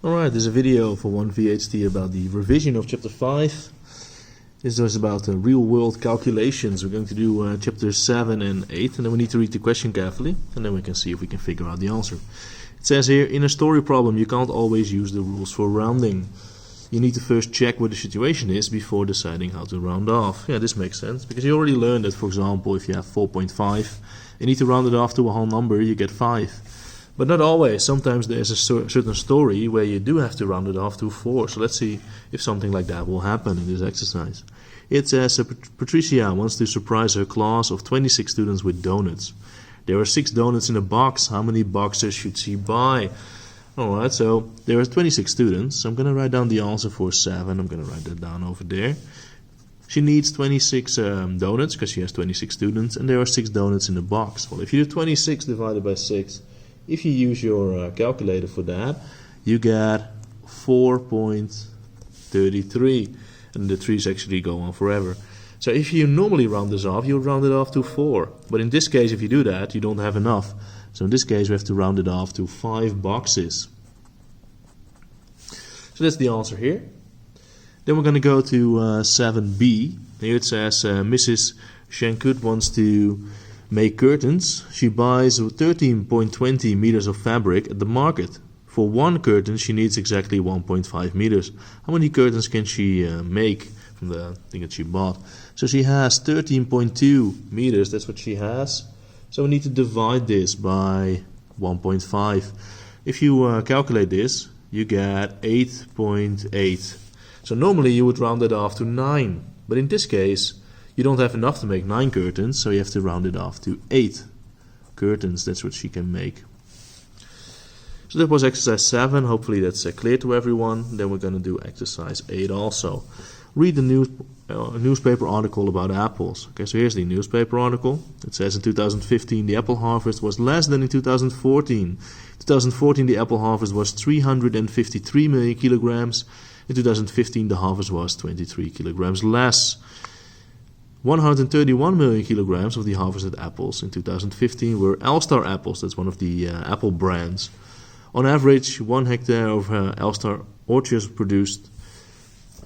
Alright, there's a video for 1VHT about the revision of chapter 5. This is about real world calculations. We're going to do chapters 7 and 8, and then we need to read the question carefully, and then we can see if we can figure out the answer. It says here, in a story problem you can't always use the rules for rounding. You need to first check what the situation is before deciding how to round off. Yeah, this makes sense, because you already learned that, for example, if you have 4.5, you need to round it off to a whole number, you get 5. But not always. Sometimes there's a certain story where you do have to round it off to 4. So let's see if something like that will happen in this exercise. It says Patricia wants to surprise her class of 26 students with donuts. There are 6 donuts in a box. How many boxes should she buy? Alright, so there are 26 students. I'm going to write down the answer for 7. I'm going to write that down over there. She needs 26 donuts because she has 26 students, and there are 6 donuts in the box. Well, if you do 26 divided by 6, if you use your calculator for that, you get 4.33, and the 3's actually go on forever. So if you normally round this off, you round it off to 4. But in this case, if you do that, you don't have enough. So in this case, we have to round it off to 5 boxes. So that's the answer here. Then we're going to go to 7b. Here it says Mrs. Shankut wants to make curtains. She buys 13.20 meters of fabric at the market. For one curtain she needs exactly 1.5 meters. How many curtains can she make from the thing that she bought? So she has 13.2 meters, that's what she has. So we need to divide this by 1.5. If you calculate this, you get 8.8. So normally you would round it off to 9, but in this case you don't have enough to make 9 curtains, so you have to round it off to 8 curtains. That's what she can make. So that was exercise 7. Hopefully that's clear to everyone. Then we're going to do exercise 8 also. Read the newspaper article about apples. Okay, so here's the newspaper article. It says in 2015 the apple harvest was less than in 2014. In 2014 the apple harvest was 353 million kilograms. In 2015 the harvest was 23 kilograms less. 131 million kilograms of the harvested apples in 2015 were Elstar apples. That's one of the apple brands. On average, 1 hectare of Elstar orchards produced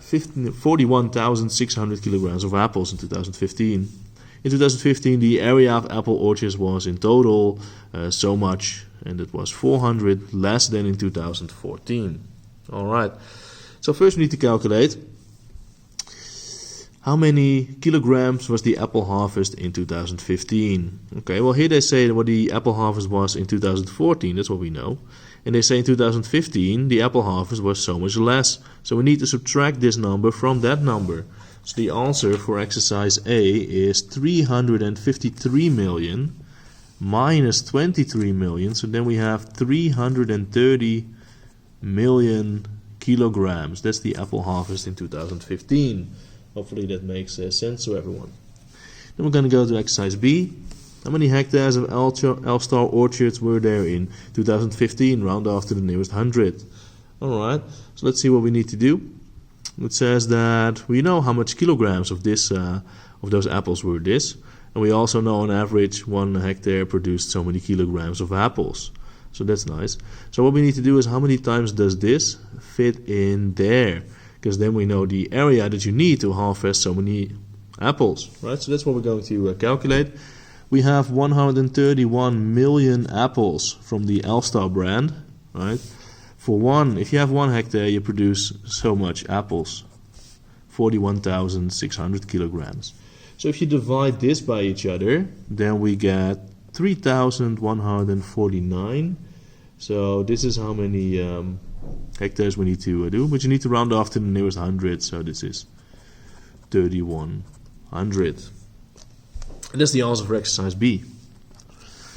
41,600 kilograms of apples in 2015. In 2015, the area of apple orchards was in total so much, and it was 400 less than in 2014. Alright, so first we need to calculate how many kilograms was the apple harvest in 2015? Okay, well here they say what the apple harvest was in 2014, that's what we know. And they say in 2015 the apple harvest was so much less. So we need to subtract this number from that number. So the answer for exercise A is 353 million minus 23 million. So then we have 330 million kilograms. That's the apple harvest in 2015. Hopefully that makes sense to everyone. Then we're going to go to exercise B. How many hectares of Elstar orchards were there in 2015? Round off to the nearest 100. Alright, so let's see what we need to do. It says that we know how much kilograms of this of those apples were this. And we also know on average 1 hectare produced so many kilograms of apples. So that's nice. So what we need to do is how many times does this fit in there? Because then we know the area that you need to harvest so many apples, right? So that's what we're going to calculate. We have 131 million apples from the Elstar brand, right? If you have 1 hectare, you produce so much apples, 41,600 kilograms. So if you divide this by each other, then we get 3,149. So this is how many hectares we need to do, but you need to round off to the nearest 100, so this is 3,100. And that's the answer for exercise B.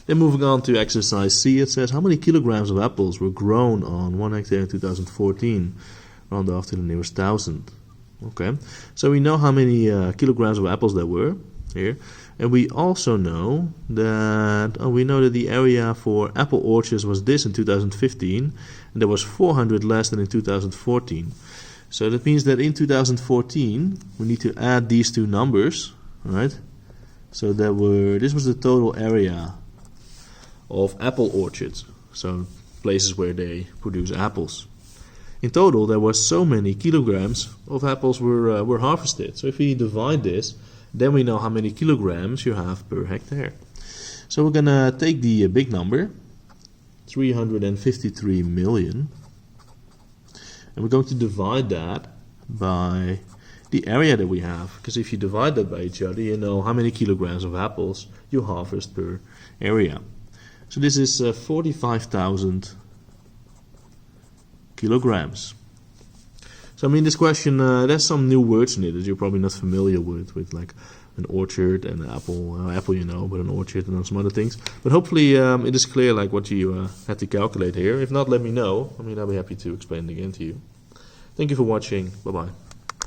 Then moving on to exercise C, it says how many kilograms of apples were grown on 1 hectare in 2014? Round off to the nearest 1,000. Okay, so we know how many kilograms of apples there were here, and we also know that the area for apple orchards was this in 2015, and there was 400 less than in 2014. So that means that in 2014 we need to add these two numbers, right? So this was the total area of apple orchards, so places where they produce apples. in total there was so many kilograms of apples were harvested. So if we divide this, then we know how many kilograms you have per hectare. So we're gonna take the big number, 353 million, and we're going to divide that by the area that we have, because if you divide that by each other, you know how many kilograms of apples you harvest per area. So this is 45,000 kilograms. So I mean, this question, there's some new words in it that you're probably not familiar with like an orchard and an apple you know, but an orchard and some other things. But hopefully it is clear like what you had to calculate here. If not, let me know. I mean, I'll be happy to explain it again to you. Thank you for watching. Bye-bye.